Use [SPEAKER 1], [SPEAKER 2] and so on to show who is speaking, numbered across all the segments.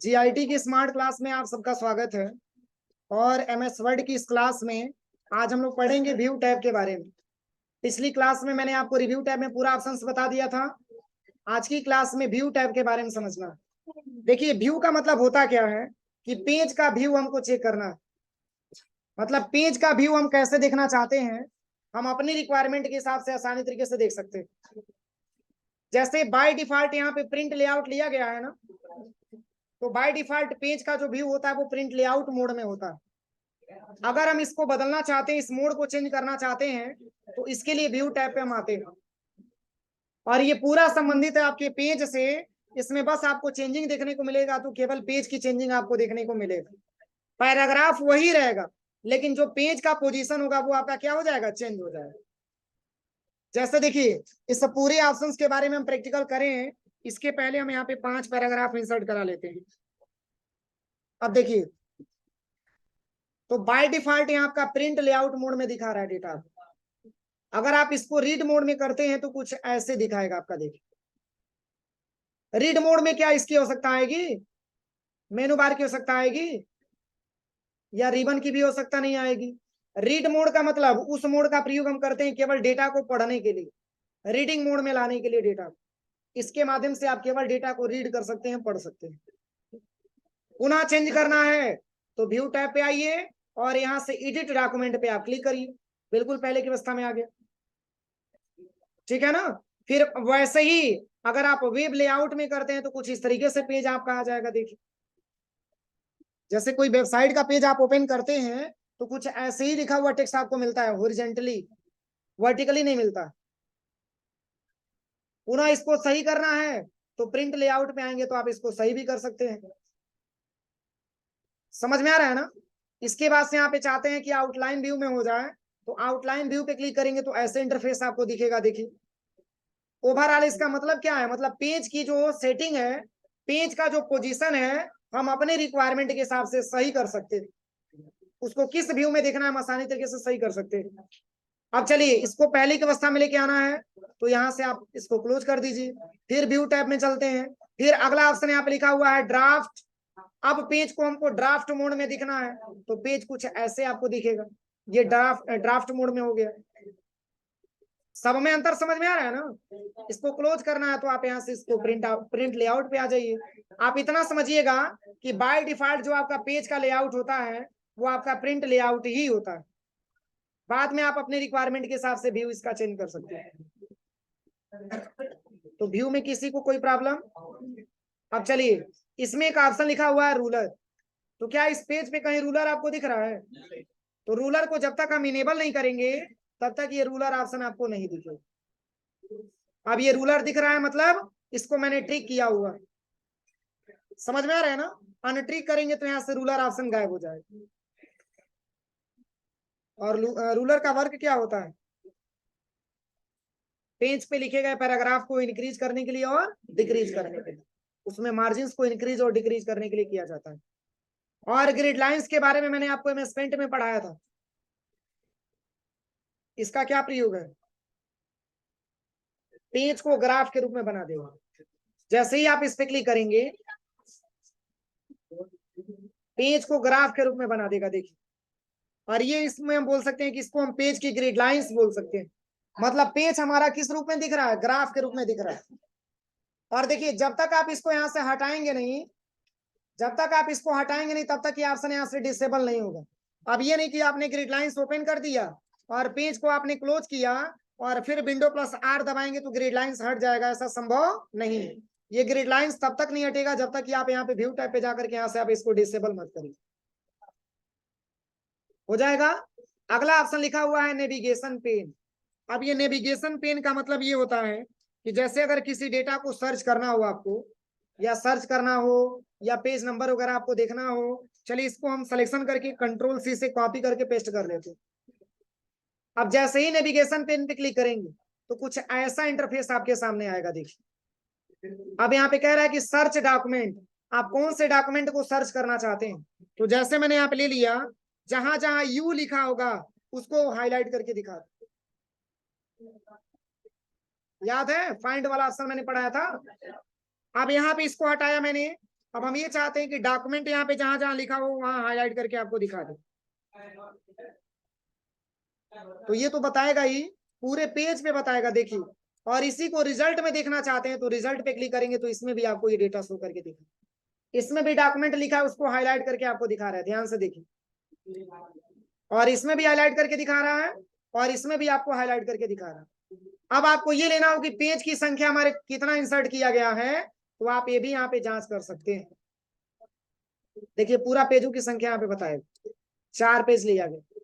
[SPEAKER 1] GIT की smart class में आप सबका स्वागत है। और एमएस वर्ड की इस क्लास में आज हम लोग पढ़ेंगे व्यू टैब के बारे में। पिछली क्लास में मैंने आपको रिव्यू टैब में पूरा ऑप्शंस बता दिया था। आज की क्लास में व्यू टैब के बारे में समझना। देखिए, व्यू का मतलब होता क्या है कि पेज का व्यू हमको चेक करना है। मतलब पेज का व्यू हम कैसे देखना चाहते हैं, हम अपनी रिक्वायरमेंट के हिसाब से आसानी तरीके से देख सकते हैं। जैसे बाय डिफॉल्ट यहाँ पे प्रिंट लेआउट लिया गया है ना, तो बाय डिफॉल्ट पेज का जो व्यू होता है वो प्रिंट लेआउट मोड में होता है। अगर हम इसको बदलना चाहते हैं, इस मोड को चेंज करना चाहते हैं, तो इसके लिए व्यू टैब पे हम आते हैं। और ये पूरा संबंधित है आपके पेज से। इसमें बस आपको चेंजिंग देखने को मिलेगा, तो केवल पेज की चेंजिंग आपको देखने को मिलेगा। पैराग्राफ वही रहेगा, लेकिन जो पेज का पोजीशन होगा वो आपका क्या हो जाएगा, चेंज हो जाएगा। जैसे देखिए, इस पूरे ऑप्शंस के बारे में हम प्रैक्टिकल करें, इसके पहले हम यहाँ पे 5 पैराग्राफ इंसर्ट करा लेते हैं। अब देखिए, तो बाय डिफॉल्ट यहाँ आपका प्रिंट लेआउट मोड में दिखा रहा है डेटा। अगर आप इसको रीड मोड में करते हैं तो कुछ ऐसे दिखाएगा आपका। देखिए, रीड मोड में क्या इसकी आवश्यकता आएगी, मेनू बार की आवश्यकता आएगी, या रिबन की भी आवश्यकता नहीं आएगी। रीड मोड का मतलब उस मोड का प्रयोग हम करते हैं केवल डेटा को पढ़ने के लिए, रीडिंग मोड में लाने के लिए डेटा। इसके माध्यम से आप केवल डेटा को रीड कर सकते हैं, पढ़ सकते हैं। पुनः चेंज करना है तो व्यू टैब पे आइए और यहाँ से एडिट डॉक्यूमेंट पे आप क्लिक करिए। बिल्कुल पहले की अवस्था में आ गया, ठीक है ना। फिर वैसे ही अगर आप वेब लेआउट में करते हैं तो कुछ इस तरीके से पेज आपका आ जाएगा। देखिए, जैसे कोई वेबसाइट का पेज आप ओपन करते हैं तो कुछ ऐसे ही लिखा हुआ टेक्स्ट आपको मिलता है, हॉरिजॉन्टली, वर्टिकली नहीं मिलता। पुनः इसको सही करना है तो प्रिंट लेआउट पे आएंगे तो आप इसको सही भी कर सकते हैं। समझ में आ रहा है ना। इसके बाद से यहाँ पे चाहते हैं कि आउटलाइन व्यू में हो जाए, तो आउटलाइन व्यू पे क्लिक करेंगे तो ऐसे इंटरफेस आपको दिखेगा। देखिए, ओवरऑल इसका मतलब क्या है, मतलब पेज की जो सेटिंग है, पेज का जो पोजीशन है, हम अपने रिक्वायरमेंट के हिसाब से सही कर सकते हैं। उसको किस व्यू में देखना है हम आसानी तरीके से सही कर सकते हैं। अब चलिए, इसको पहली की अवस्था में लेके आना है तो यहाँ से आप इसको क्लोज कर दीजिए। फिर व्यू टैब में चलते हैं। फिर अगला ऑप्शन यहाँ पे लिखा हुआ है ड्राफ्ट। अब पेज को हमको ड्राफ्ट मोड में दिखना है तो पेज कुछ ऐसे आपको दिखेगा। ये ड्राफ्ट मोड में हो गया। सब में अंतर समझ में आ रहा है ना। इसको क्लोज करना है तो आप यहाँ से इसको प्रिंट लेआउट पे आ जाइए। आप इतना समझिएगा कि बाय डिफॉल्ट जो आपका पेज का लेआउट होता है वो आपका प्रिंट लेआउट ही होता है। बाद में आप अपने रिक्वायरमेंट के हिसाब से व्यू इसका चेंज कर सकते हैं। तो व्यू में किसी को कोई प्रॉब्लम। अब चलिए, इसमें एक ऑप्शन लिखा हुआ है रूलर। तो क्या इस पेज पे कहीं रूलर आपको दिख रहा है? तो रूलर को जब तक हम इनेबल नहीं करेंगे तब तक ये रूलर ऑप्शन आपको नहीं दिखेगा। अब ये रूलर दिख रहा है, मतलब इसको मैंने ट्रिक किया हुआ। समझ में आ रहा है ना। अनट्रिक करेंगे तो यहाँ से रूलर ऑप्शन गायब हो जाएगा। और रूलर का वर्क क्या होता है, पेज पे लिखे गए पैराग्राफ को इंक्रीज करने के लिए और डिक्रीज करने के लिए, उसमें मार्जिन को इंक्रीज और डिक्रीज करने के लिए किया जाता है। और ग्रिड लाइंस के बारे में मैंने आपको एमएस पेंट में पढ़ाया था। इसका क्या प्रयोग है, पेज को ग्राफ के रूप में बना देगा। जैसे ही आप इस पे क्लिक करेंगे पेज को ग्राफ के रूप में बना देगा। देखिए, और ये इसमें हम बोल सकते हैं कि इसको हम पेज की ग्रिड लाइंस बोल सकते हैं। मतलब पेज हमारा किस रूप में दिख रहा है, ग्राफ के रूप में दिख रहा है। और देखिए, जब तक आप इसको यहाँ से हटाएंगे नहीं, जब तक आप इसको हटाएंगे नहीं तब तक ये ऑप्शन यहाँ से डिसेबल नहीं होगा। अब ये नहीं कि आपने ग्रिड लाइंस ओपन कर दिया और पेज को आपने क्लोज किया और फिर विंडो प्लस आर दबाएंगे तो ग्रिड लाइंस हट जाएगा, ऐसा संभव नहीं है। ये ग्रिड लाइंस तब तक नहीं हटेगा जब तक कि आप यहाँ पे व्यू टैब पे जाकर के यहाँ से आप इसको डिसेबल मत करिए। हो जाएगा। अगला ऑप्शन लिखा हुआ है नेविगेशन पेन। अब ये नेविगेशन पेन का मतलब ये होता है कि जैसे अगर किसी डेटा को सर्च करना हो आपको, या सर्च करना हो, या पेज नंबर वगैरह आपको देखना हो, चलिए इसको हम सिलेक्शन करके कंट्रोल सी से कॉपी करके पेस्ट कर लेते हैं। अब जैसे ही नेविगेशन पेन पे क्लिक करेंगे तो कुछ ऐसा इंटरफेस आपके सामने आएगा। देखिए, अब यहाँ पे कह रहा है कि सर्च डॉक्यूमेंट, आप कौन से डॉक्यूमेंट को सर्च करना चाहते हैं। तो जैसे मैंने यहाँ पे ले लिया, जहां जहां यू लिखा होगा उसको हाईलाइट करके दिखा। याद है फाइंड वाला ऑप्शन मैंने पढ़ाया था। अब यहाँ पे इसको हटाया मैंने अब हम ये चाहते हैं कि डॉक्यूमेंट यहाँ पे जहां जहां लिखा हो वहां हाईलाइट करके आपको दिखा दे। तो ये तो बताएगा ही, पूरे पेज पे बताएगा, देखिए। और इसी को रिजल्ट में देखना चाहते हैं तो रिजल्ट पे क्लिक करेंगे तो इसमें भी आपको ये डेटा शो करके दिखा, इसमें भी डॉक्यूमेंट लिखा है उसको हाईलाइट करके आपको दिखा रहा है, ध्यान से देखिए। और इसमें भी हाईलाइट करके दिखा रहा है और इसमें भी आपको हाईलाइट करके दिखा रहा है। अब आपको ये लेना हो कि पेज की संख्या हमारे कितना इंसर्ट किया गया है, तो आप ये भी यहाँ पे जांच कर सकते हैं। देखिए पूरा पेजों की संख्या यहाँ पे बताएगा, 4 पेज लिया गया।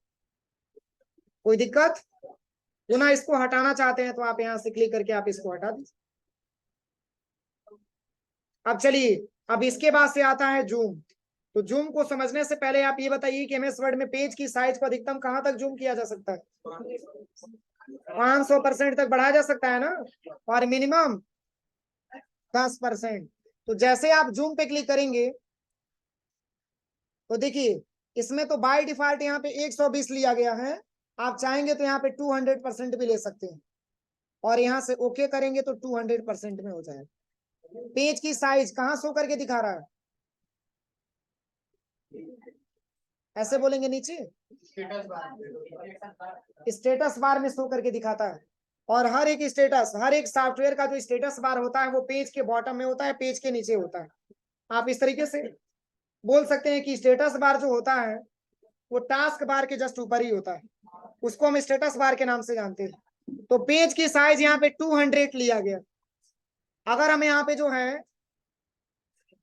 [SPEAKER 1] कोई दिक्कत? पुनः इसको हटाना चाहते हैं तो आप यहाँ से क्लिक करके आप इसको हटा दीजिए। अब चलिए, अब इसके बाद से आता है जूम। तो जूम को समझने से पहले आप ये बताइए कि एमएस वर्ड में पेज की साइज को अधिकतम कहां तक जूम किया जा सकता है? 500% तक बढ़ाया जा सकता है ना, और मिनिमम 10%। तो जैसे आप जूम पे क्लिक करेंगे तो देखिए इसमें तो बाय डिफॉल्ट यहाँ पे 120 लिया गया है, आप चाहेंगे तो यहाँ पे 200% भी ले सकते हैं, और यहाँ से ओके करेंगे तो 200% में हो जाएगा। पेज की साइज कहाँ शो करके दिखा रहा है? ऐसे बोलेंगे नीचे, स्टेटस बार में शो करके दिखाता है। और हर एक स्टेटस, हर एक सॉफ्टवेयर का जो स्टेटस बार होता है वो पेज के बॉटम में होता है, पेज के नीचे होता है। आप इस तरीके से बोल सकते हैं कि स्टेटस बार जो होता है वो टास्क बार के जस्ट ऊपर ही होता है, उसको हम स्टेटस बार के नाम से जानते हैं। तो पेज की साइज यहाँ पे 200 लिया गया। अगर हम यहाँ पे जो है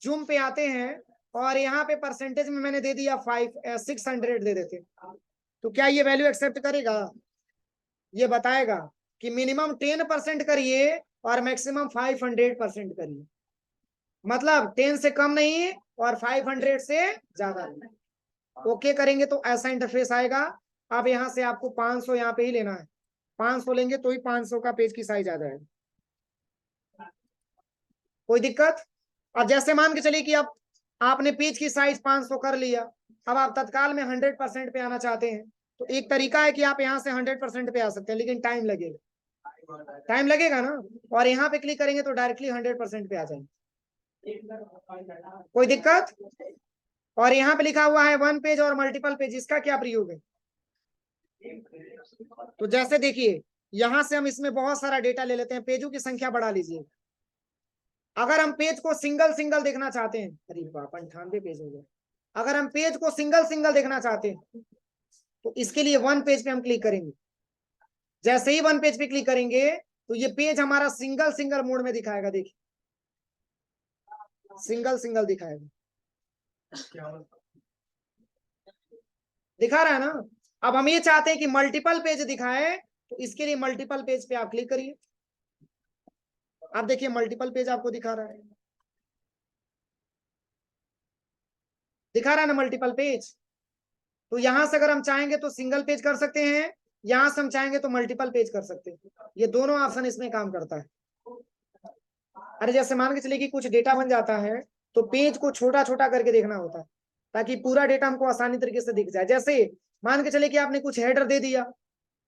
[SPEAKER 1] जूम पे आते हैं और यहाँ पे परसेंटेज में मैंने दे दिया 600 दे देते, तो क्या ये वैल्यू एक्सेप्ट करेगा? ये बताएगा कि मिनिमम 10% करिए और मैक्सिमम 500% करिए, मतलब 10 से कम नहीं और 500 से ज्यादा नहीं। ओके करेंगे तो ऐसा इंटरफेस आएगा। अब यहाँ से आपको 500 यहाँ पे ही लेना है, 500 लेंगे तो ही 500 का पेज की साइज आ जाएगा। कोई दिक्कत? अब जैसे मान के चलिए कि अब आपने पेज की साइज 500 कर लिया, अब आप तत्काल में 100% पे आना चाहते हैं, तो एक तरीका है कि आप यहाँ से 100% पे आ सकते हैं, लेकिन टाइम लगेगा, टाइम लगेगा ना। और यहाँ पे क्लिक करेंगे तो डायरेक्टली 100% पे आ जाएंगे। कोई दिक्कत? और यहाँ पे लिखा हुआ है 1 पेज और मल्टीपल पेज, इसका क्या प्रयोग है? तो जैसे देखिए यहां से हम इसमें बहुत सारा डेटा ले लेते हैं, पेजों की संख्या बढ़ा लीजिए। अगर हम पेज को सिंगल सिंगल देखना चाहते हैं, अरे बाप 98 पेज हो गए। अगर हम पेज को सिंगल सिंगल देखना चाहते हैं तो इसके लिए 1 पेज पे हम क्लिक करेंगे। जैसे ही 1 पेज पे क्लिक करेंगे तो ये पेज हमारा सिंगल सिंगल मोड में दिखाएगा। देखिए सिंगल सिंगल दिखाएगा, दिखा रहा है ना। अब हम ये चाहते हैं कि मल्टीपल पेज दिखाए, तो इसके लिए मल्टीपल पेज पे आप क्लिक करिए। आप देखिए मल्टीपल पेज आपको दिखा रहा है, दिखा रहा है ना मल्टीपल पेज। तो यहां से अगर हम चाहेंगे तो सिंगल पेज कर सकते हैं, यहां से हम चाहेंगे तो मल्टीपल पेज कर सकते हैं। ये दोनों ऑप्शन इसमें काम करता है। अरे जैसे मान के चलिए कि कुछ डेटा बन जाता है तो पेज को छोटा छोटा करके देखना होता है ताकि पूरा डेटा हमको आसानी तरीके से दिख जाए। जैसे मान के चलिए कि आपने कुछ हेडर दे दिया,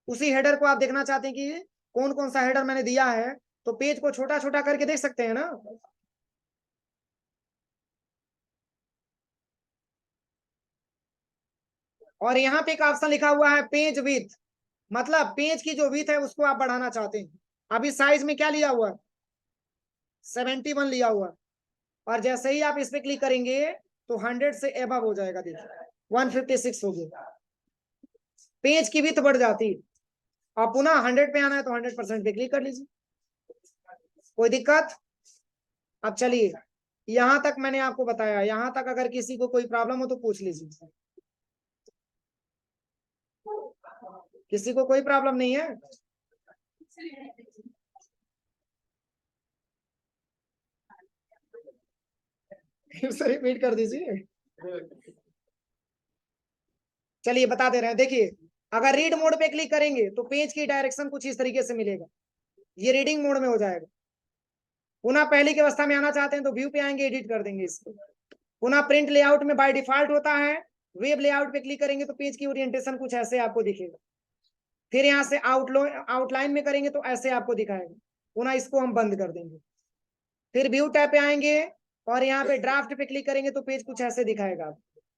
[SPEAKER 1] उसी हेडर को आप देखना चाहते हैं कि कौन कौन सा हेडर मैंने दिया है, तो पेज को छोटा छोटा करके देख सकते हैं ना। और यहाँ पे एक ऑप्शन लिखा हुआ है पेज विथ, मतलब पेज की जो विथ है उसको आप बढ़ाना चाहते हैं। अभी साइज में क्या लिया हुआ? 71 लिया हुआ। और जैसे ही आप इस पे क्लिक करेंगे तो 100 से एबव हो जाएगा, देखिए 156 हो गया, पेज की विथ बढ़ जाती है। और पुनः 100 पे आना है तो 100% पे क्लिक कर लीजिए। कोई दिक्कत? अब चलिए यहां तक मैंने आपको बताया, यहां तक अगर किसी को कोई प्रॉब्लम हो तो पूछ लीजिए। किसी को कोई प्रॉब्लम नहीं है? फिर से रिपीट कर दीजिए। चलिए बता दे रहे हैं, देखिए अगर रीड मोड पे क्लिक करेंगे तो पेज की डायरेक्शन कुछ इस तरीके से मिलेगा, ये रीडिंग मोड में हो जाएगा। पुनः पहले की अवस्था में आना चाहते हैं तो व्यू पे आएंगे, एडिट कर देंगे इसको। पुनः प्रिंट लेआउट में बाय डिफॉल्ट होता है, वेब लेआउट पे क्लिक करेंगे तो पेज की ओरिएंटेशन कुछ ऐसे आपको दिखेगा। फिर यहाँ से आउटलाइन में करेंगे तो ऐसे आपको दिखाएगा। पुनः इसको हम बंद कर देंगे। फिर व्यू टैब पे आएंगे और यहाँ पे ड्राफ्ट पे क्लिक करेंगे तो पेज कुछ ऐसे दिखाएगा।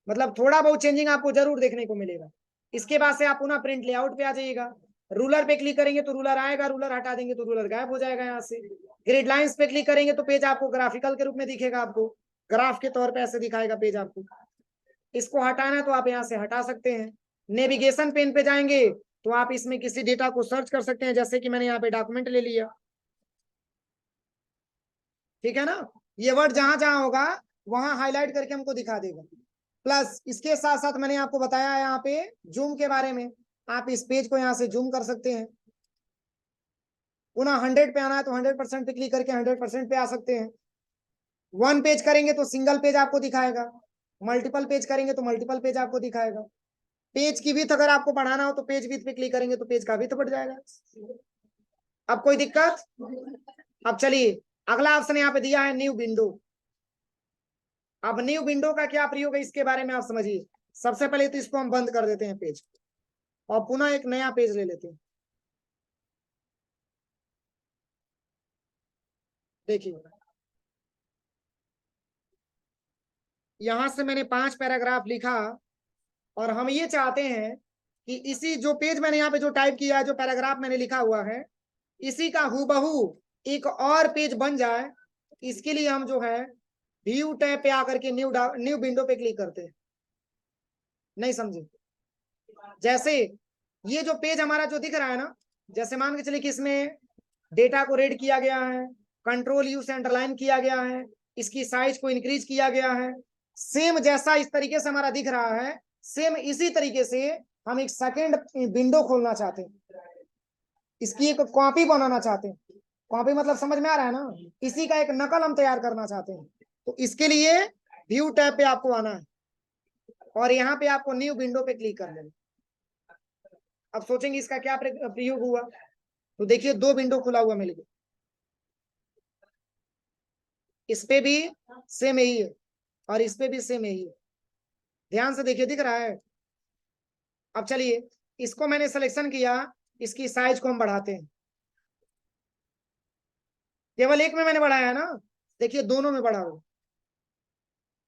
[SPEAKER 1] मतलब थोड़ा बहुत चेंजिंग आपको जरूर देखने को मिलेगा। इसके बाद से आप पुनः प्रिंट लेआउट पे आ जाइएगा। रूलर पे क्लिक करेंगे तो रूलर आएगा, रूलर हटा देंगे तो रूलर गायब हो जाएगा यहाँ से। ग्रिड लाइंस पे क्लिक करेंगे तो पेज आपको ग्राफिकल के रूप में दिखेगा, आपको ग्राफ के तौर पे ऐसे दिखाएगा पेज आपको। इसको हटाना है तो आप यहाँ से हटा सकते हैं। नेविगेशन पेन पे जाएंगे तो आप इसमें किसी डेटा को सर्च कर सकते हैं, जैसे कि मैंने यहाँ पे डॉक्यूमेंट ले लिया, ठीक है ना। ये वर्ड जहां जहां होगा वहां हाईलाइट करके हमको दिखा देगा। प्लस इसके साथ साथ मैंने आपको बताया यहाँ पे जूम के बारे में। आप इस पेज को यहाँ से जूम कर सकते हैं। पुनः 100 पे आना है तो 100% पे क्लिक करके 100% पे आ सकते हैं। वन पेज करेंगे तो सिंगल पेज आपको दिखाएगा, मल्टीपल पेज करेंगे तो मल्टीपल पेज आपको दिखाएगा। पेज की विड्थ अगर आपको बढ़ाना हो तो पेज विड्थ पे क्लिक करेंगे तो पेज का विड्थ बढ़ जाएगा। अब कोई दिक्कत? अब चलिए अगला ऑप्शन यहाँ पे दिया है न्यू विंडो। अब न्यू विंडो का क्या प्रयोग है इसके बारे में आप समझिए। सबसे पहले तो इसको हम बंद कर देते हैं पेज, और पुनः एक नया पेज ले लेते हैं। देखिए यहां से मैंने 5 पैराग्राफ लिखा, और हम ये चाहते हैं कि इसी जो पेज मैंने यहाँ पे जो टाइप किया है, जो पैराग्राफ मैंने लिखा हुआ है, इसी का हूबहू एक और पेज बन जाए। इसके लिए हम जो है व्यू टैब पे आकर के न्यू विंडो पे क्लिक करते हैं। नहीं समझे? जैसे ये जो पेज हमारा जो दिख रहा है ना, जैसे मान के चलिए कि इसमें डेटा को रेड किया गया है, कंट्रोल यू से अंडरलाइन किया गया है, इसकी साइज को इंक्रीज किया गया है, सेम जैसा इस तरीके से हमारा दिख रहा है, सेम इसी तरीके से हम एक सेकेंड विंडो खोलना चाहते हैं, इसकी एक कॉपी बनाना चाहते हैं। कॉपी मतलब समझ में आ रहा है ना, इसी का एक नकल हम तैयार करना चाहते हैं। तो इसके लिए व्यू टैब पे आपको आना है, और यहाँ पे आपको न्यू विंडो पे क्लिक कर लेना। अब सोचेंगे इसका क्या प्रयोग हुआ, तो देखिए 2 विंडो खुला हुआ मिल गया। इस पे भी सेम यही है, और इस पे भी सेम यही है। ध्यान से देखिए, दिख रहा है। अब चलिए इसको मैंने सिलेक्शन किया, इसकी साइज को हम बढ़ाते हैं। केवल एक में मैंने बढ़ाया है ना, देखिए दोनों में बढ़ा हो,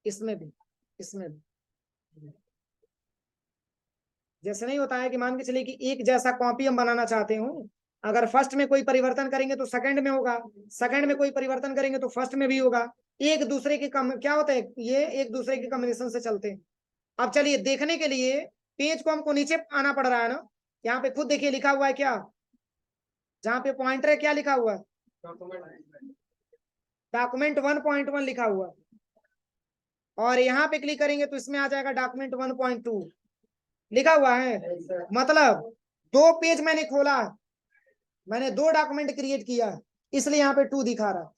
[SPEAKER 1] इसमें भी, इसमें भी। जैसे नहीं होता है कि मान के चलिए कि एक जैसा कॉपी हम बनाना चाहते हो, अगर फर्स्ट में कोई परिवर्तन करेंगे तो सेकंड में होगा, सेकंड में कोई परिवर्तन करेंगे तो फर्स्ट में भी होगा। एक दूसरे के कम क्या होता है, ये एक दूसरे के कॉम्बिनेशन से चलते हैं। अब चलिए देखने के लिए पेज को हमको नीचे आना पड़ रहा है ना, यहाँ पे खुद देखिए लिखा हुआ है क्या, जहाँ पे पॉइंटर है क्या लिखा हुआ है, डॉक्यूमेंट 1.1 लिखा हुआ है। और यहाँ पे क्लिक करेंगे तो इसमें आ जाएगा डॉक्यूमेंट 1.2 लिखा हुआ है। मतलब 2 पेज मैंने खोला, मैंने 2 डॉक्यूमेंट क्रिएट किया, इसलिए यहाँ पे 2 दिखा रहा।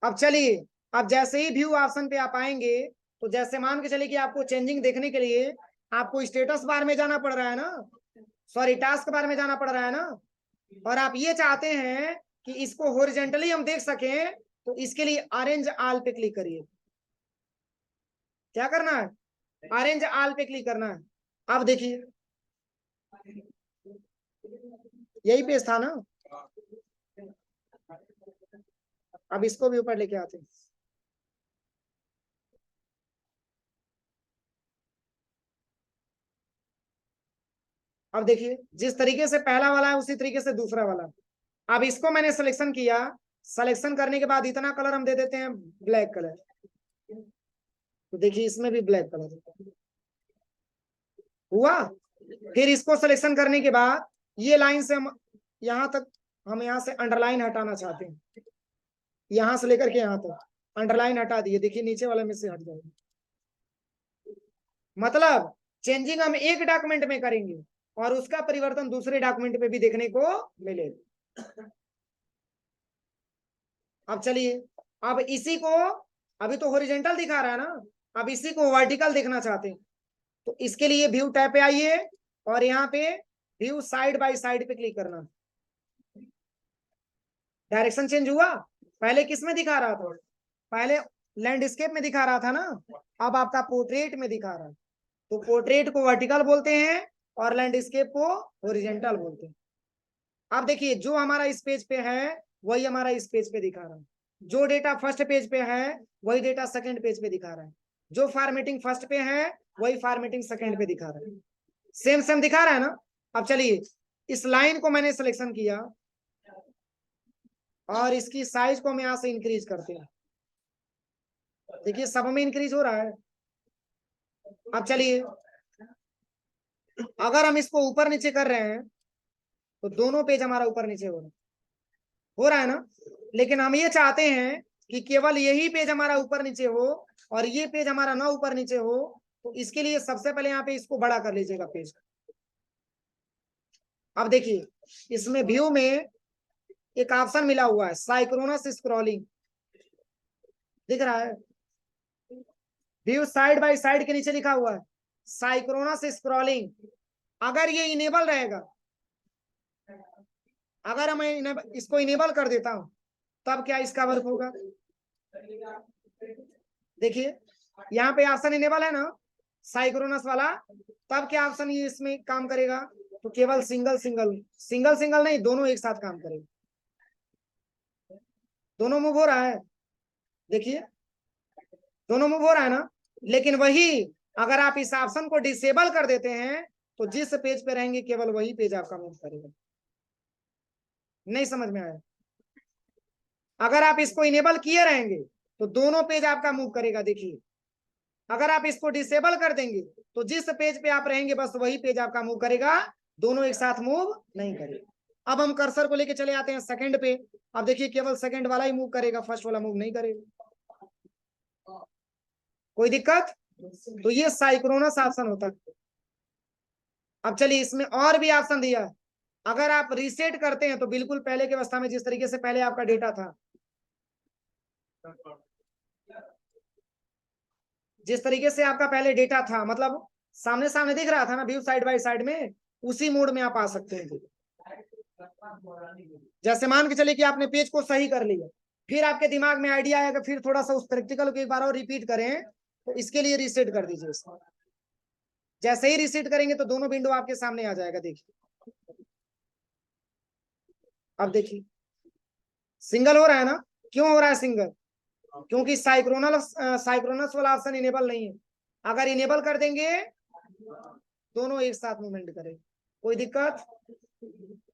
[SPEAKER 1] अब चलिए, अब जैसे ही व्यू ऑप्शन पे आप आएंगे तो जैसे मान के चलिए कि आपको चेंजिंग देखने के लिए आपको स्टेटस बार में जाना पड़ रहा है ना, सॉरी टास्क बार में जाना पड़ रहा है ना, और आप ये चाहते हैं कि इसको हॉरिजॉन्टली हम देख सकें, तो इसके लिए अरेंज ऑल पे क्लिक करिए। क्या करना है, अरेंज ऑल पे क्लिक करना है। अब देखिए यही पेज था ना, अब इसको भी ऊपर लेके आते हैं। अब देखिए जिस तरीके से पहला वाला है उसी तरीके से दूसरा वाला। अब इसको मैंने सिलेक्शन किया, सिलेक्शन करने के बाद इतना कलर हम दे देते हैं ब्लैक कलर, तो देखिए इसमें भी ब्लैक कलर हुआ। फिर इसको सिलेक्शन करने के बाद ये लाइन से हम यहाँ तक, हम यहाँ से अंडरलाइन हटाना चाहते हैं, यहाँ से लेकर के यहाँ तक अंडरलाइन हटा दिए, देखिए नीचे वाले में से हट जाएगा। मतलब चेंजिंग हम एक डॉक्यूमेंट में करेंगे और उसका परिवर्तन दूसरे डॉक्यूमेंट पे भी देखने को मिलेगा। अब चलिए, अब इसी को, अभी तो हॉरिजॉन्टल दिखा रहा है ना, अब इसी को वर्टिकल देखना चाहते हैं, तो इसके लिए व्यू टैब पे आइए, और यहाँ पे व्यू साइड बाय साइड पे क्लिक करना। डायरेक्शन चेंज हुआ, पहले किस में दिखा रहा था, पहले लैंडस्केप में दिखा रहा था ना, अब आपका पोर्ट्रेट में दिखा रहा है। तो पोर्ट्रेट को वर्टिकल बोलते हैं और लैंडस्केप को हॉरिजॉन्टल बोलते हैं। अब देखिए जो हमारा इस पेज पे है वही हमारा इस पेज पे दिखा रहा है। जो डेटा फर्स्ट पेज पे है वही डेटा सेकंड पेज पे दिखा रहा है, जो फॉर्मेटिंग फर्स्ट पे है वही फॉर्मेटिंग सेकंड पे दिखा रहा है, सेम सेम दिखा रहा है ना। अब चलिए इस लाइन को मैंने सिलेक्शन किया और इसकी साइज को हम यहां से इंक्रीज करते हैं, देखिए सब में इंक्रीज हो रहा है। अब चलिए अगर हम इसको ऊपर नीचे कर रहे हैं तो दोनों पेज हमारा ऊपर नीचे हो रहा है ना, लेकिन हम ये चाहते हैं कि केवल यही पेज हमारा ऊपर नीचे हो और ये पेज हमारा ना ऊपर नीचे हो। तो इसके लिए सबसे पहले यहाँ पे इसको बड़ा कर लीजिएगा पेज। अब देखिए इसमें व्यू में एक ऑप्शन मिला हुआ है साइक्रोनस स्क्रॉलिंग, दिख रहा है, व्यू साइड बाय साइड के नीचे लिखा हुआ है साइक्रोनस स्क्रॉलिंग। अगर ये इनेबल रहेगा, अगर मैं इसको इनेबल कर देता हूं तब क्या इसका वर्क होगा, देखिए यहाँ पे ऑप्शन इनेबल है ना साइक्रोनस वाला, तब क्या ऑप्शन ये इसमें काम करेगा, तो केवल सिंगल सिंगल सिंगल सिंगल नहीं, दोनों एक साथ काम करेगा, दोनों मूव हो रहा है, देखिए दोनों मूव हो रहा है ना। लेकिन वही अगर आप इस ऑप्शन को डिसेबल कर देते हैं तो जिस पेज पे रहेंगे केवल वही पेज आपका मूव करेगा। नहीं समझ में आया, अगर आप इसको इनेबल किए रहेंगे तो दोनों पेज आपका मूव करेगा, देखिए अगर आप इसको डिसेबल कर देंगे तो जिस पेज पे आप रहेंगे बस वही पेज आपका मूव करेगा, दोनों एक साथ मूव नहीं करेगा। अब हम कर्सर को लेके चले आते हैं सेकंड पे। अब देखिए केवल सेकंड वाला ही मूव करेगा, फर्स्ट वाला मूव नहीं करेगा, कोई दिक्कत। तो ये साइक्रोनस ऑप्शन होता है। अब चलिए इसमें और भी ऑप्शन दिया है, अगर आप रीसेट करते हैं तो बिल्कुल पहले की अवस्था में जिस तरीके से पहले आपका डेटा था, जिस तरीके से आपका पहले डेटा था, मतलब सामने सामने दिख रहा था ना व्यू साइड बाय साइड में, उसी मोड में आप आ सकते हैं। जैसे मान के चले कि आपने पेज को सही कर लिया, फिर आपके दिमाग में आइडिया आएगा फिर थोड़ा सा उस प्रैक्टिकल को एक बार और रिपीट करें, तो इसके लिए रीसेट कर दीजिए इसको। जैसे ही रीसेट करेंगे तो दोनों विंडो आपके सामने आ जाएगा, देखिए अब देखिए सिंगल हो रहा है ना, क्यों हो रहा है सिंगल, क्योंकि साइक्रोनस वाला ऑप्शन इनेबल नहीं है। अगर इनेबल कर देंगे दोनों एक साथ मूवमेंट करें, कोई दिक्कत,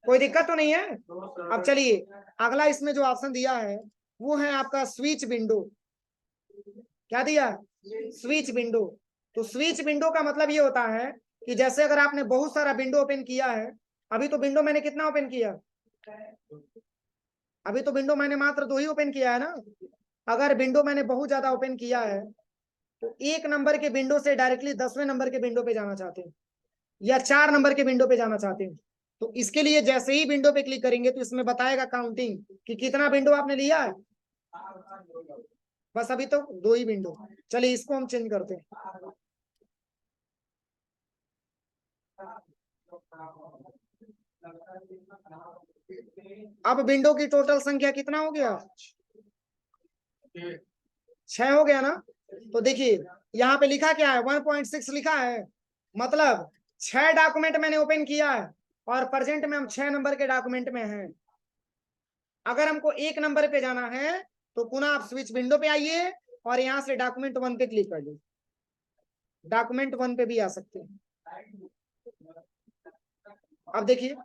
[SPEAKER 1] कोई दिक्कत तो नहीं है। अब चलिए अगला इसमें जो ऑप्शन दिया है वो है आपका स्विच विंडो। क्या दिया, स्विच विंडो। तो स्विच विंडो का मतलब ये होता है कि जैसे अगर आपने बहुत सारा विंडो ओपन किया है, अभी तो विंडो मैंने कितना ओपन किया, अभी तो विंडो मैंने मात्र 2 ही ओपन किया है ना। अगर विंडो मैंने बहुत ज्यादा ओपन किया है तो 1 नंबर के विंडो से डायरेक्टली 10वें नंबर के विंडो पे जाना चाहते हैं या 4 नंबर के विंडो पे जाना चाहते हैं, तो इसके लिए जैसे ही विंडो पे क्लिक करेंगे तो इसमें बताएगा काउंटिंग कि कितना विंडो आपने लिया है। बस अभी तो 2 ही विंडो, चलिए इसको हम चेंज करते हैं। अब विंडो की टोटल संख्या कितना हो गया, 6 हो गया ना। तो देखिए यहाँ पे लिखा क्या है, 1.6 लिखा है, मतलब 6 डॉक्यूमेंट मैंने ओपन किया है और प्रेजेंट में हम 6 नंबर के डॉक्यूमेंट में हैं। अगर हमको 1 नंबर पे जाना है तो पुनः आप स्विच विंडो पे आइए और यहाँ से डॉक्यूमेंट 1 पे क्लिक कर लीजिए, डॉक्यूमेंट 1 पे भी आ सकते हैं। अब देखिए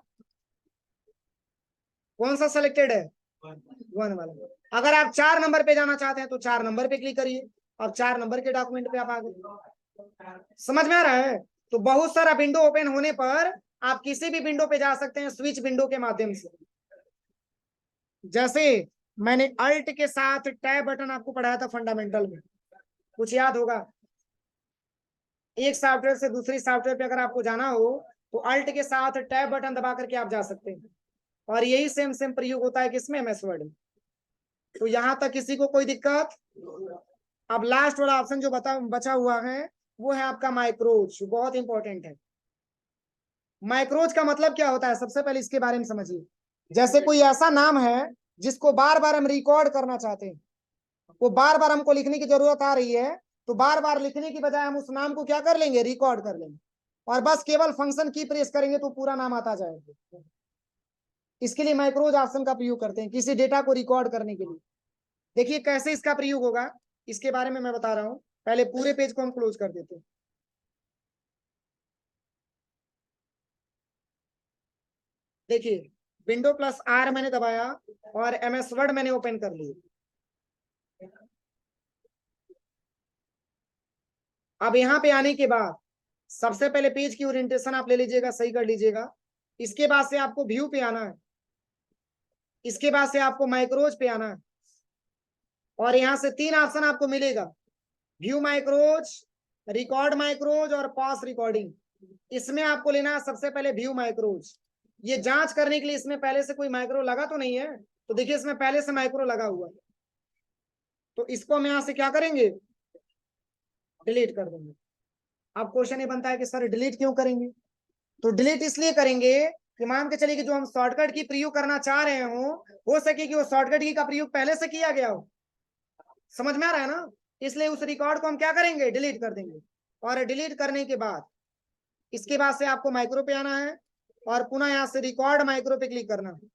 [SPEAKER 1] कौन सा सिलेक्टेड है, 1 वाला। अगर आप 4 नंबर पे जाना चाहते हैं तो 4 नंबर पे क्लिक करिए, अब 4 नंबर के डॉक्यूमेंट पे आप आ गए। समझ में आ रहा है। तो बहुत सारा विंडो ओपन होने पर आप किसी भी विंडो पे जा सकते हैं स्विच विंडो के माध्यम से। जैसे मैंने अल्ट के साथ टैब बटन आपको पढ़ाया था फंडामेंटल में, कुछ याद होगा, एक सॉफ्टवेयर से दूसरी सॉफ्टवेयर पे अगर आपको जाना हो तो अल्ट के साथ टैब बटन दबा करके आप जा सकते हैं, और यही सेम सेम प्रयोग होता है किसमें, एमएस वर्ड में। तो यहां तक किसी को कोई दिक्कत। अब लास्ट वाला ऑप्शन जो बचा हुआ है वो है आपका माइक्रोज, बहुत इंपॉर्टेंट है। माइक्रोज का मतलब क्या होता है, सबसे पहले इसके बारे में समझिए। जैसे कोई ऐसा नाम है जिसको बार बार हम रिकॉर्ड करना चाहते हैं, वो बार बार हमको लिखने की जरूरत आ रही है, तो बार बार लिखने की बजाय हम उस नाम को क्या कर लेंगे, रिकॉर्ड कर लेंगे, और बस केवल फंक्शन की प्रेस करेंगे तो पूरा नाम आता जाएगा। इसके लिए माइक्रोज ऑप्शन का प्रयोग करते हैं किसी डेटा को रिकॉर्ड करने के लिए। देखिए कैसे इसका प्रयोग होगा, इसके बारे में मैं बता रहा हूं। पहले पूरे पेज को हम क्लोज कर देते हैं। देखिए विंडो प्लस आर मैंने दबाया और एमएस वर्ड मैंने ओपन कर लिया। अब यहाँ पे आने के बाद सबसे पहले पेज की ओरिएंटेशन आप ले लीजिएगा, सही कर लीजिएगा। इसके बाद से आपको व्यू पे आना है, इसके बाद से आपको माइक्रोज पे आना है, और यहाँ से 3 ऑप्शन आपको मिलेगा, व्यू माइक्रोज, रिकॉर्ड माइक्रोज और पॉज रिकॉर्डिंग। इसमें आपको लेना है सबसे पहले व्यू माइक्रोज। ये जांच करने के लिए इसमें पहले से कोई माइक्रो लगा तो नहीं है, तो देखिए इसमें पहले से माइक्रो लगा हुआ है, तो इसको हम यहाँ से क्या करेंगे, डिलीट कर देंगे। अब क्वेश्चन ये बनता है कि सर डिलीट क्यों करेंगे, तो डिलीट इसलिए करेंगे कि मान के चलिए कि जो हम शॉर्टकट की प्रयोग करना चाह रहे हो सके कि वो शॉर्टकट की का प्रयोग पहले से किया गया हो। समझ में आ रहा है ना, इसलिए उस रिकॉर्ड को हम क्या करेंगे, डिलीट कर देंगे। और डिलीट करने के बाद इसके बाद से आपको माइक्रो पे आना है और पुनः यहाँ से रिकॉर्ड माइक्रो पे क्लिक करना है।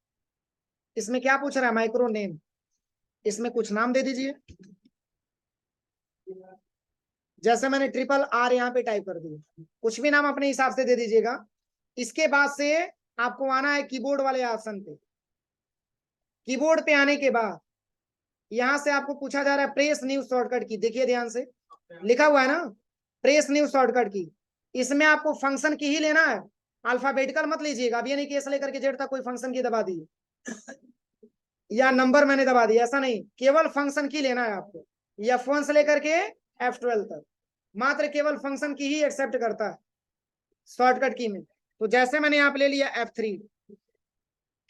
[SPEAKER 1] इसमें क्या पूछ रहा है, माइक्रो नेम, इसमें कुछ नाम दे दीजिए, जैसे मैंने ट्रिपल आर यहाँ पे टाइप कर दिया, कुछ भी नाम अपने हिसाब से दे दीजिएगा। इसके बाद से आपको आना है कीबोर्ड वाले ऑप्शन पे। कीबोर्ड पे आने के बाद यहाँ से आपको पूछा जा रहा है प्रेस न्यू शॉर्टकट की, देखिए ध्यान से लिखा हुआ है ना, प्रेस न्यू शॉर्टकट की। इसमें आपको फंक्शन की ही लेना है, अल्फाबेटिकल मत लीजिएगा। अब ये नहीं कि ऐसा लेकर के जेड तक कोई फंक्शन की दबा दी या नंबर मैंने दबा दिया, ऐसा नहीं, केवल फंक्शन की लेना है आपको, या फोन से लेकर के F12 तक मात्र केवल फंक्शन की ही एक्सेप्ट करता है शॉर्टकट की में। तो जैसे मैंने यहाँ पे ले लिया F3,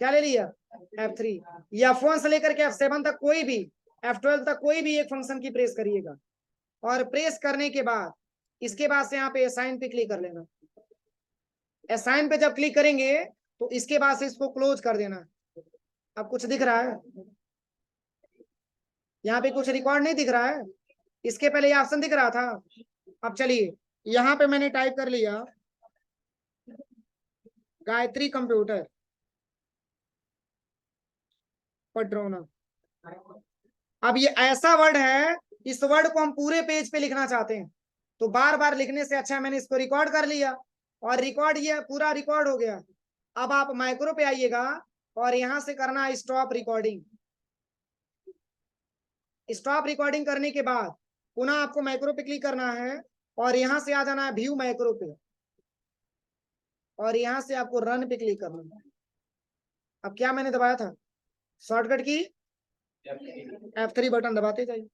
[SPEAKER 1] क्या ले लिया, F3, या फोन से लेकर के F7 तक कोई भी, F12 तक कोई भी एक फंक्शन की प्रेस करिएगा। और प्रेस करने के बाद इसके बाद से यहाँ पे असाइन पे क्लिक कर लेना। असाइन पे जब क्लिक करेंगे तो इसके बाद से इसको क्लोज कर देना। अब कुछ दिख रहा है, यहाँ पे कुछ रिकॉर्ड नहीं दिख रहा है, इसके पहले ये ऑप्शन दिख रहा था। अब चलिए यहाँ पे मैंने टाइप कर लिया गायत्री कंप्यूटर पड्रोना। अब ये ऐसा वर्ड है, इस वर्ड को हम पूरे पेज पे लिखना चाहते हैं, तो बार बार लिखने से अच्छा मैंने इसको रिकॉर्ड कर लिया, और रिकॉर्ड ये पूरा रिकॉर्ड हो गया। अब आप माइक्रो पे आइएगा और यहां से करना है स्टॉप रिकॉर्डिंग। स्टॉप रिकॉर्डिंग करने के बाद पुनः आपको माइक्रो पे क्लिक करना है और यहां से आ जाना है व्यू माइक्रो पे, और यहां से आपको रन पे क्लिक करना है। अब क्या मैंने दबाया था, शॉर्टकट की F3 बटन दबाते जाइए।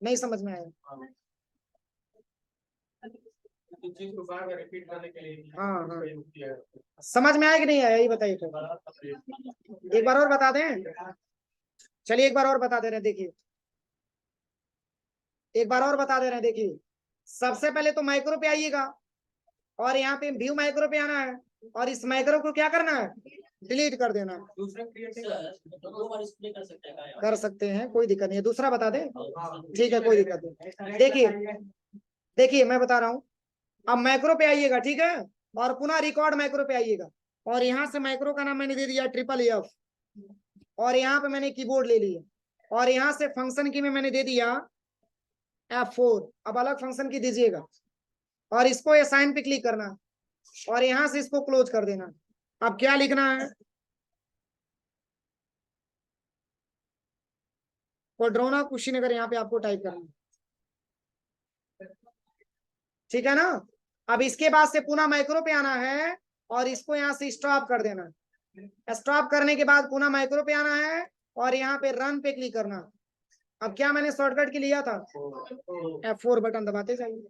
[SPEAKER 1] नहीं समझ में आया, हाँ हाँ समझ में आया कि नहीं आया, ये बताइए तो एक बार और बता दें। चलिए एक बार और बता दे रहे हैं, देखिए एक बार और बता दे रहे हैं। देखिए सबसे पहले तो माइक्रो पे आइएगा और यहाँ पे व्यू माइक्रो पे आना है, और इस माइक्रो को क्या करना है, डिलीट कर देना। कर सकते हैं, कोई दिक्कत नहीं है, दूसरा बता दें, ठीक है कोई दिक्कत नहीं। देखिए देखिए मैं बता रहा हूँ, अब माइक्रो पे आइएगा, ठीक है, और पुनः रिकॉर्ड माइक्रो पे आइएगा, और यहाँ से माइक्रो का नाम मैंने दे दिया FFF, और यहाँ पे मैंने कीबोर्ड ले लिया, और यहाँ से फंक्शन की में मैंने दे दिया F4। अब अलग फंक्शन की दीजिएगा और इसको असाइन पे क्लिक करना और यहां से इसको क्लोज कर देना। अब क्या लिखना है, कोड्रोना कुशीनगर यहाँ पे आपको टाइप करना है, ठीक है ना। अब इसके बाद से पुनः माइक्रो पे आना है और इसको यहाँ से स्टॉप कर देना। स्टॉप करने के बाद पुनः माइक्रो पे आना है और यहाँ पे रन पे क्लिक करना। अब क्या मैंने शॉर्टकट की लिया था, F4 बटन दबाते जाइए।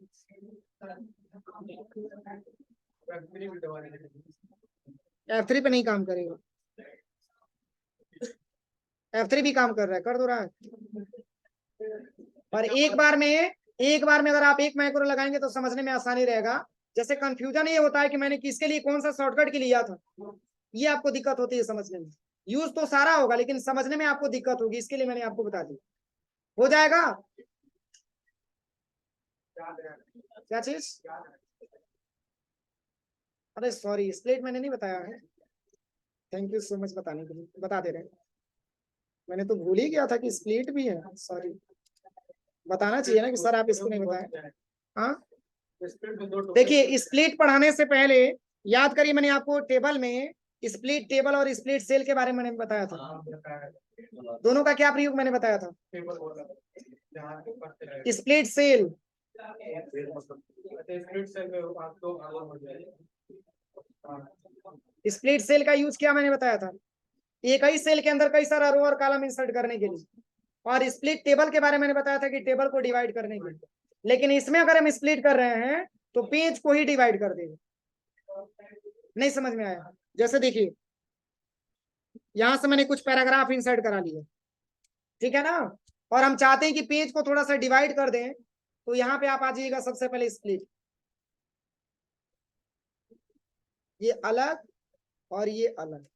[SPEAKER 1] F3 पे नहीं काम करेगा, F3 भी काम कर रहा है, कर दो रहा है। और एक बार में अगर आप एक माइक्रो लगाएंगे तो समझने में आसानी रहेगा। जैसे कंफ्यूजन ये होता है कि मैंने किसके लिए कौन सा शॉर्टकट की लिया था, ये आपको दिक्कत होती है समझने में। यूज तो सारा होगा लेकिन समझने में आपको दिक्कत होगी, इसके लिए मैंने आपको बता दिया। हो जाएगा, क्या चीज, अरे सॉरी स्प्लिट मैंने नहीं बताया है, थैंक यू सो मच बताने के लिए, बता दे रहे हैं। मैंने तो भूल ही गया था कि स्प्लिट भी है, सॉरी। बताना चाहिए ना कि सर आप इसको नहीं बताए। हाँ देखिए, स्प्लिट पढ़ाने से पहले याद करिए, मैंने आपको टेबल में स्प्लिट टेबल और स्प्लिट सेल के बारे में मैंने बताया था। दोनों का क्या प्रयोग मैंने बताया था? स्प्लिट सेल, स्प्लिट सेल का यूज क्या मैंने बताया था? एक ही सेल के अंदर कई सारा रो और कॉलम इंसर्ट करने के लिए। और स्प्लिट टेबल के बारे में मैंने बताया था कि टेबल को डिवाइड करने के लिए। लेकिन इसमें अगर हम स्प्लिट कर रहे हैं तो पेज को ही डिवाइड कर देगा। नहीं समझ में आया? जैसे देखिए, यहां से मैंने कुछ पैराग्राफ इंसर्ट करा लिए, ठीक है ना, और हम चाहते हैं कि पेज को थोड़ा सा डिवाइड कर दें, तो यहाँ पे आप आ जाइएगा सबसे पहले स्प्लिट, ये अलग और ये अलग,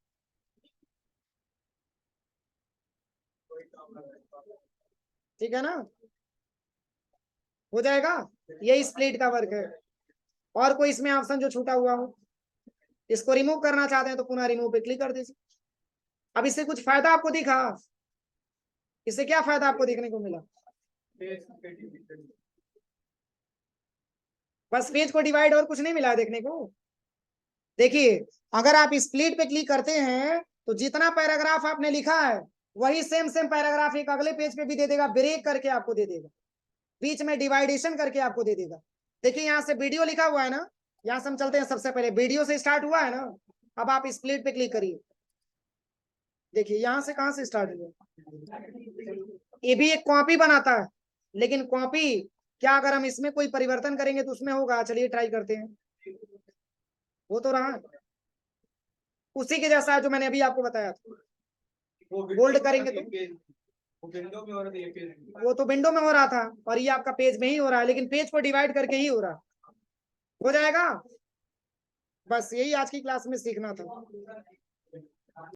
[SPEAKER 1] ठीक है ना, हो जाएगा। ये स्प्लिट का वर्क है। और कोई इसमें ऑप्शन जो छूटा हुआ हो, इसको रिमूव करना चाहते हैं तो पुनः रिमूव पे क्लिक कर दीजिए। अब इससे कुछ फायदा आपको दिखा? इससे क्या फायदा आपको देखने को मिला? बस पेज को डिवाइड, और कुछ नहीं मिला है देखने को। देखिए, अगर आप स्प्लिट पे क्लिक करते हैं तो जितना पैराग्राफ आपने लिखा है वही सेम सेम पैराग्राफ एक अगले पेज पे भी दे देगा, ब्रेक करके आपको दे देगा, बीच में डिवाइडेशन करके आपको दे देगा। देखिए, यहाँ से वीडियो लिखा हुआ है ना, यहाँ से हम चलते हैं, सबसे पहले वीडियो से स्टार्ट हुआ है ना। अब आप स्प्लिट पे क्लिक करिए, देखिए यहाँ से कहाँ से स्टार्ट हुआ। ये भी एक कॉपी बनाता है, लेकिन कॉपी क्या अगर हम इसमें कोई परिवर्तन करेंगे तो उसमें होगा? चलिए ट्राई करते हैं। वो तो रहा उसी के जैसा है जो मैंने अभी आपको बताया था। बोल्ड करेंगे तो वो तो विंडो में हो रहा था, और ये आपका पेज में ही हो रहा है, लेकिन पेज को डिवाइड करके ही हो रहा। हो जाएगा। बस यही आज की क्लास में सीखना था।